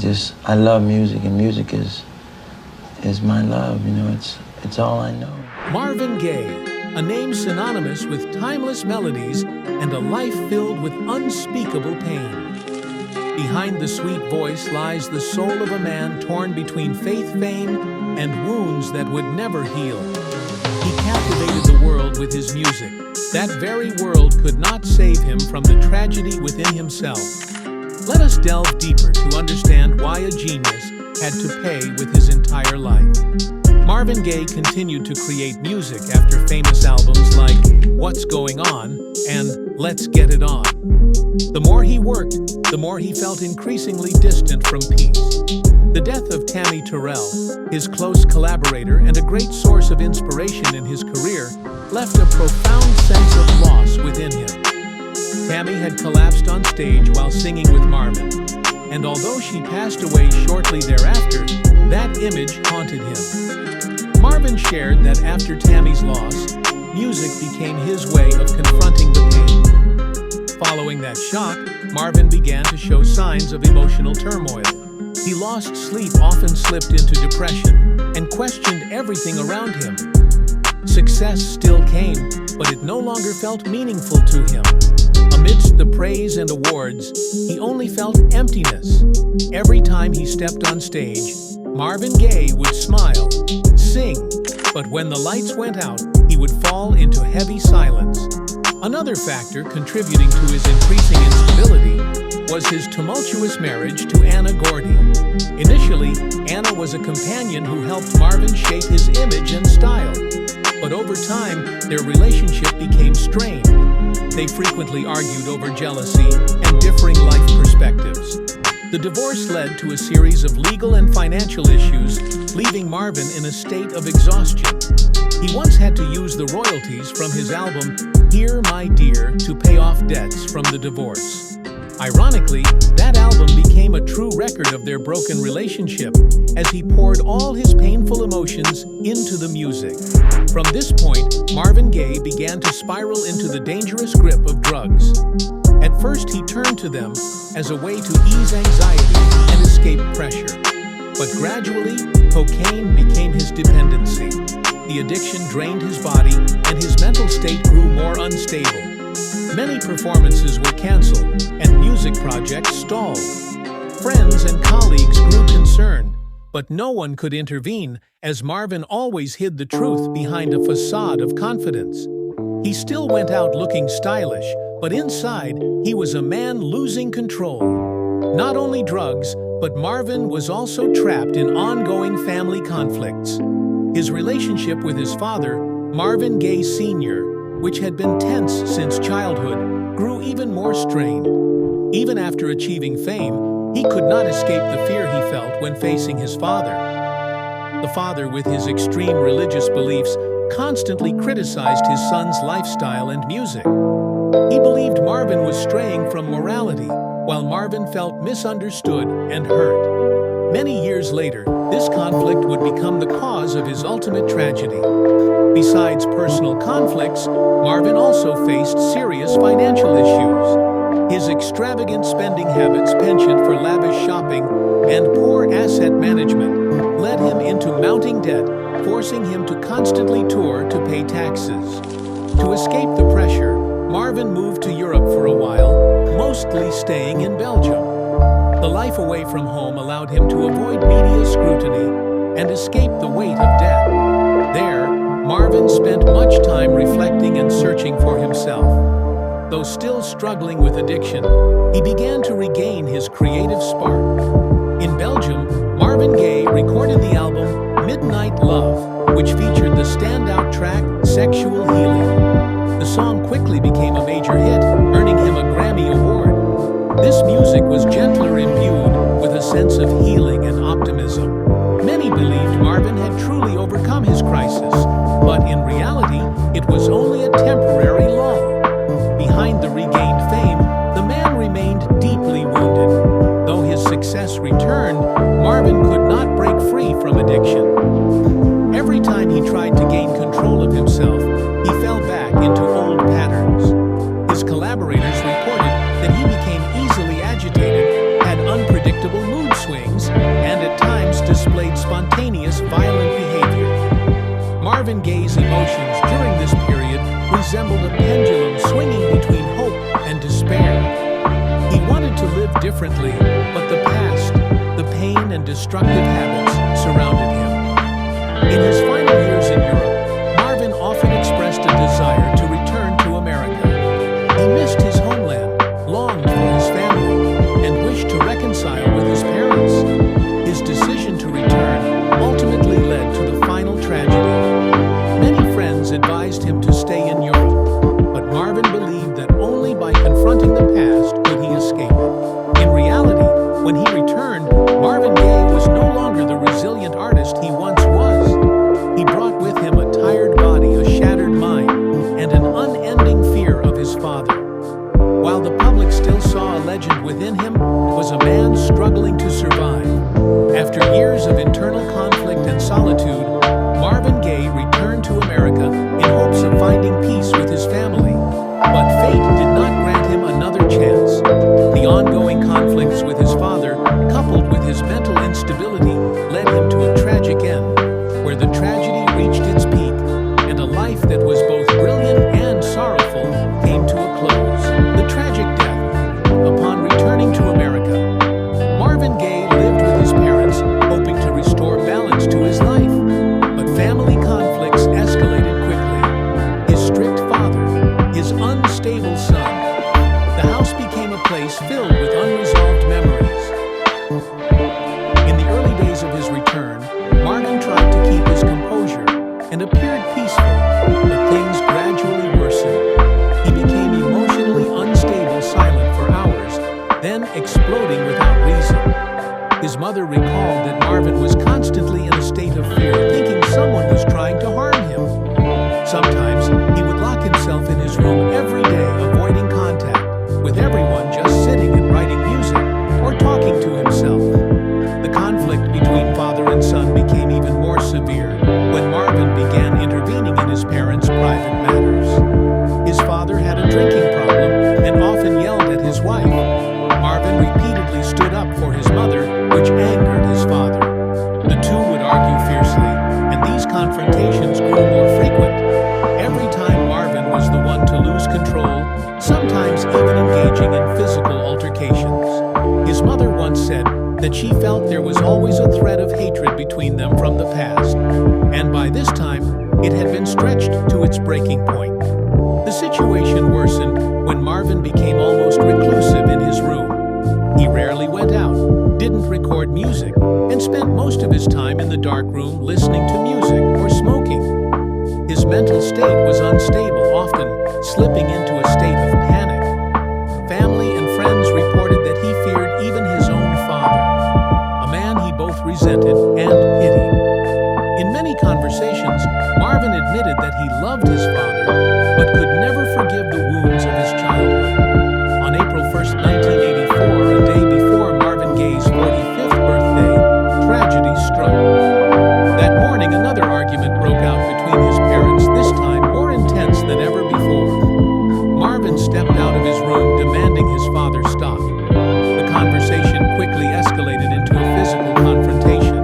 I love music, and music is my love. You know, it's all I know. Marvin Gaye, a name synonymous with timeless melodies and a life filled with unspeakable pain. Behind the sweet voice lies the soul of a man torn between faith, fame, and wounds that would never heal. He captivated the world with his music. That very world could not save him from the tragedy within himself. Let us delve deeper to understand why a genius had to pay with his entire life. Marvin Gaye continued to create music after famous albums like What's Going On and Let's Get It On. The more he worked, the more he felt increasingly distant from peace. The death of Tammy Terrell, his close collaborator and a great source of inspiration in his career, left a profound sense of loss within him. Tammy had collapsed on stage while singing with Marvin, and although she passed away shortly thereafter, that image haunted him. Marvin shared that after Tammy's loss, music became his way of confronting the pain. Following that shock, Marvin began to show signs of emotional turmoil. He lost sleep, often slipped into depression, and questioned everything around him. Success still came, but it no longer felt meaningful to him. Amidst the praise and awards, he only felt emptiness. Every time he stepped on stage, Marvin Gaye would smile, sing, but when the lights went out, he would fall into heavy silence. Another factor contributing to his increasing instability was his tumultuous marriage to Anna Gordy. Initially, Anna was a companion who helped Marvin shape his image and style. But over time, their relationship became strained. They frequently argued over jealousy and differing life perspectives. The divorce led to a series of legal and financial issues, leaving Marvin in a state of exhaustion. He once had to use the royalties from his album, Here My Dear, to pay off debts from the divorce. Ironically, that album became a true record of their broken relationship, as he poured all his painful emotions into the music. From this point, Marvin Gaye began to spiral into the dangerous grip of drugs. At first, he turned to them as a way to ease anxiety and escape pressure. But gradually, cocaine became his dependency. The addiction drained his body, and his mental state grew more unstable. Many performances were canceled, and music projects stalled. Friends and colleagues grew concerned, but no one could intervene, as Marvin always hid the truth behind a facade of confidence. He still went out looking stylish, but inside, he was a man losing control. Not only drugs, but Marvin was also trapped in ongoing family conflicts. His relationship with his father, Marvin Gaye Sr., which had been tense since childhood, grew even more strained. Even after achieving fame, he could not escape the fear he felt when facing his father. The father, with his extreme religious beliefs, constantly criticized his son's lifestyle and music. He believed Marvin was straying from morality, while Marvin felt misunderstood and hurt. Many years later, this conflict would become the cause of his ultimate tragedy. Besides personal conflicts, Marvin also faced serious financial issues. His extravagant spending habits, penchant for lavish shopping, and poor asset management led him into mounting debt, forcing him to constantly tour to pay taxes. To escape the pressure, Marvin moved to Europe for a while, mostly staying in Belgium. The life away from home allowed him to avoid media scrutiny and escape the weight of debt. There, Marvin spent much time reflecting and searching for himself. Though still struggling with addiction, he began to regain his creative spark. In Belgium, Marvin Gaye recorded the album Midnight Love, which featured the standout track Sexual Healing. The song quickly became a major hit, earning him a Grammy Award. This music was gentler imbued with a sense of healing and optimism. Many believed Marvin had truly overcome his crisis, but in reality, it was only a temporary lull. Behind the regained fame, the man remained deeply wounded. Though his success returned, Marvin could not break free from addiction. Every time he tried to gain control of himself, he fell back into old patterns. His collaborators reported that he became easily agitated, had unpredictable mood swings, resembled a pendulum swinging between hope and despair. He wanted to live differently, but the past, the pain and destructive habits surrounded him. In his final years in Europe, Marvin often expressed a desire to return to America. He missed his homeland, longed for his family, and wished to reconcile with his parents. His decision to return ultimately led to the final tragedy. Many friends advised him to stay in Europe, but Marvin believed that only by confronting the past could he escape it. In reality, when he returned, Marvin Gaye was no longer the resilient artist he once was. He brought with him a tired body, a shattered mind, and an unending fear of his father. While the public still saw a legend within him, was a man struggling to survive. After years of internal conflict and solitude, Marvin Gaye returned to America in hopes of finding peace with his family. But fate did not grant him another chance. The ongoing conflicts with his father, coupled with his mental instability, led him to a tragic end, where the tragedy reached its peak, and a life that was both brilliant and sorrowful came to a close. The tragic death. Upon returning to America, Marvin Gaye lived with his parents, hoping to restore balance to his life. But family conflicts escalated quickly. His strict father, his unstable son. The house became a place filled with unresolved memories. In the early days of his return, Marvin tried to keep his composure and appeared peaceful, but things gradually worsened. He became emotionally unstable, silent for hours, then exploding without reason. His mother recalled that Marvin was constantly in a state of fear, thinking someone was trying to harm him. Sometimes he would lock himself in his room every day, avoiding contact with everyone, just sitting and writing music or talking to himself. The conflict between father and son became even more severe when Marvin began intervening in his parents' private matters. His father had a drinking problem and often yelled at his wife. Marvin repeatedly stood up for his mother, which angered his father. The two would argue fiercely, and these confrontations grew more frequent. Every time Marvin was the one to lose control, sometimes even engaging in physical altercations. His mother once said that she felt there was always a thread of hatred between them from the past, and by this time, it had been stretched to its breaking point. The situation worsened when Marvin became almost reclusive in his room. He rarely went out, didn't record music, and spent most of his time in the dark room listening to music or smoking. His mental state was unstable, often slipping into a state of panic. Family and friends reported that he feared even his own father, a man he both resented and pitied. In many conversations, Marvin admitted that he loved his father, but could never forgive the wounds of his childhood. On April 1st, 1984, a day before Marvin Gaye's 45th birthday, tragedy struck. That morning, another argument broke out between his parents, this time more intense than ever before. Marvin stepped out of his room, demanding his father stop. The conversation quickly escalated into a physical confrontation.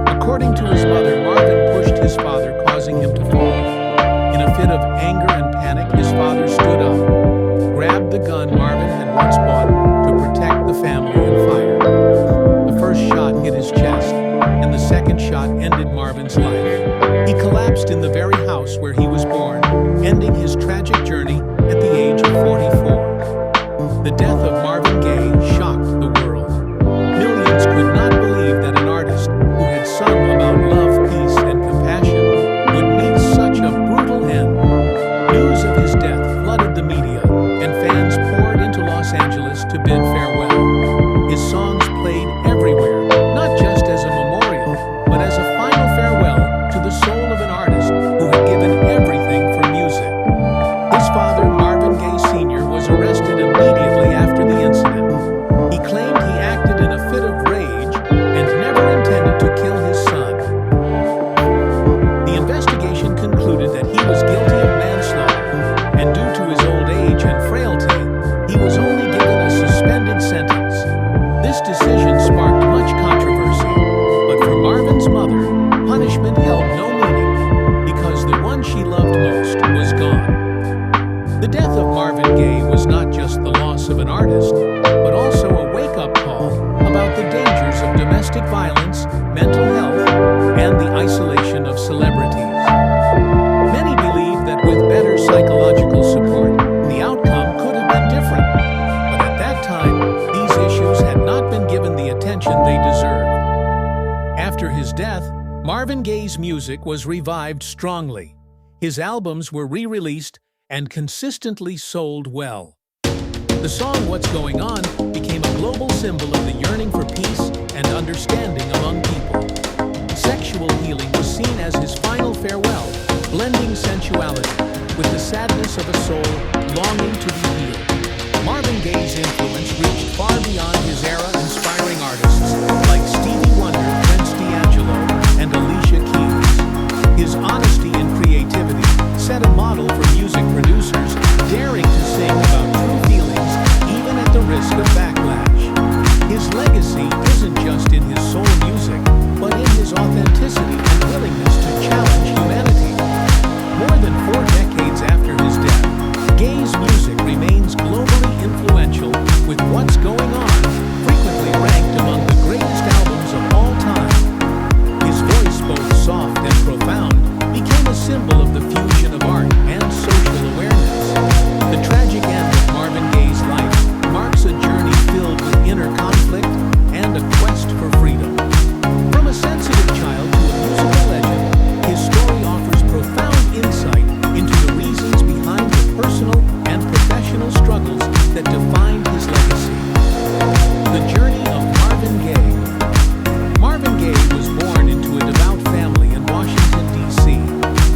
According to his mother, Marvin pushed his father, causing him to fall. In a fit of anger and panic, his father stood up, grabbed the gun Marvin had once bought to protect the family, and fired. The first shot hit his chest, and the second shot ended Marvin's life. He collapsed in the very house where he was born, ending his tragic journey at the age of 44. The death of Marvin Gaye shocked the world. Millions could not believe that an artist who had sung about love, peace, and compassion would meet such a brutal end. News of his death flooded the media, and fans poured into Los Angeles to bid farewell. His songs played everywhere, not just as a memorial, but as a final farewell to the soul of an artist who had given everything for music. His father, Marvin Gaye Sr., was arrested immediately after the incident. He claimed he acted in a fit of rage and never intended to kill his son. The investigation concluded that he was guilty of manslaughter, and due to his old age and frailty, he was only given a suspended sentence. This decision sparked much controversy, but for Marvin's mother, punishment held no meaning because the one she loved most was gone. attention they deserved. After his death, Marvin Gaye's music was revived strongly. His albums were re-released and consistently sold well. The song What's Going On became a global symbol of the yearning for peace and understanding among people. Sexual healing was seen as his final farewell, blending sensuality with the sadness of a soul longing to be healed. Marvin Gaye's influence reached far beyond his era, inspiring artists like Stevie Wonder, Prince D'Angelo, and Alicia Keys. His honesty and creativity set a model for music producers, daring to sing about true feelings even at the risk of backlash. His legacy isn't just in his soul music, but in his authenticity and willingness to challenge humanity. More than 4 decades after his death, Gaye's music remains globally influential, with What's Going On frequently ranked among the greatest albums of all time. His voice, both soft and profound, became a symbol of the fusion of art and social awareness. The tragic end of Marvin Gaye's life marks a journey filled with inner conflict and a quest for freedom. From a sensitive child to a musical legend, his story offers profound insight into the reasons behind the personal and professional struggles that defined his legacy. The journey of Marvin Gaye. Marvin Gaye was born into a devout family in Washington, D.C.,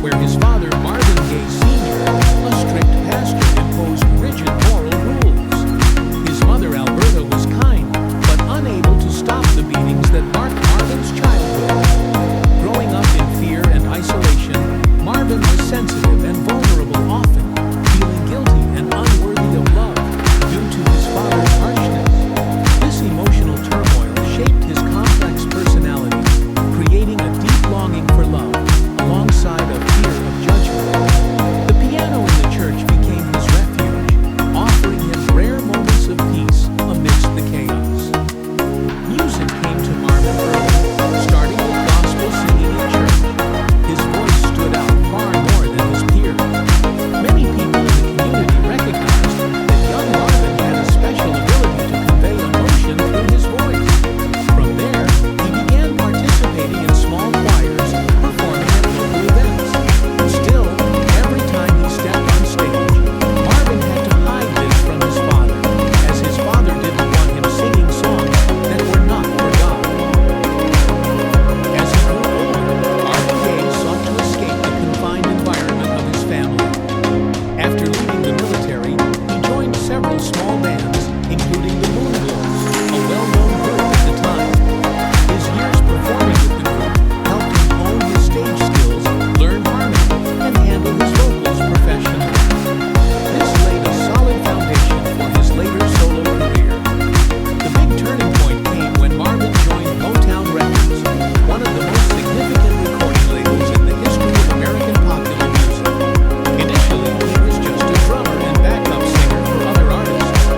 where his father, Marvin Gaye Sr., a strict pastor, imposed rigid moral rules. His mother, Alberta, was kind, but unable to stop the beatings that marked Marvin's childhood. Growing up in fear and isolation, Marvin was sensitive and vulnerable often, feeling guilty and unworthy of love due to his father's harshness. This emotional turmoil shaped his complex personality, creating a deep longing for love, alongside a fear of judgment. The piano in the church became his refuge, offering him rare moments of peace amidst the chaos. Music came to Marvin early, starting with gospel singing in church. His voice stood out far more than his peers. Many people in the community recognized that young Marvin had a special ability to convey emotion through his voice. From there, he began participating in small choirs, performing at local events. Still, every time he stepped on stage, Marvin had to hide this from his father, as his father didn't want him singing songs that were not for God. As he grew older, Marvin Gaye sought to escape the confined environment of his family. After leaving the military, he joined several small bands, including the Moonglows, a well-known group at the time. His years performing with the group helped him hone his stage skills, learn harmony, and handle his vocals professionally. This laid a solid foundation for his later solo career. The big turning point came when Marvin joined Motown Records, one of the most significant recording labels in the history of American popular music. Initially, he was just a drummer and backup singer for other artists,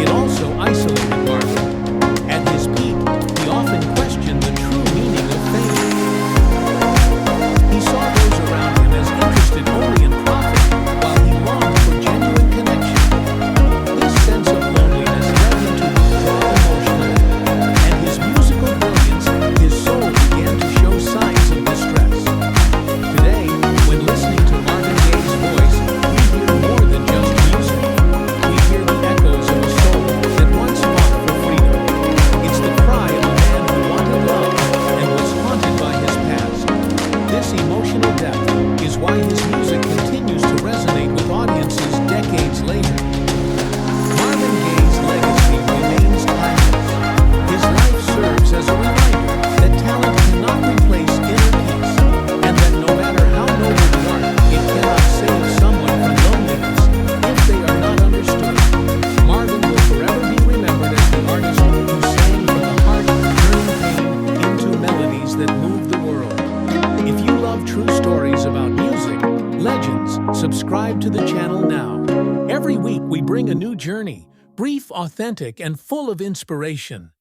It also isolated Marvin. At his peak, he often questioned the true meaning of fame. He saw those around him as interested only in profit, while he longed for genuine connection. This sense of loneliness led him to withdraw emotionally, and his musical brilliance, his soul began to show signs of distress. Today, when listening to Marvin Gaye's voice, we hear more than just music. We hear the echoes of a soul that once fought for freedom. It's the cry of a man who wanted love and was haunted by his past. This emotional depth is why his music continues to resonate with audiences decades later. Marvin Gaye's legacy remains timeless. His life serves as a reminder that talent cannot replace inner peace, and that no matter how noble the art, it cannot save someone from loneliness if they are not understood. Marvin will forever be remembered as the artist who sang from the heart, turning pain into melodies that move the world. If you love true stories about music, legends, subscribe to the channel now. Every week we bring a new journey, brief, authentic, and full of inspiration.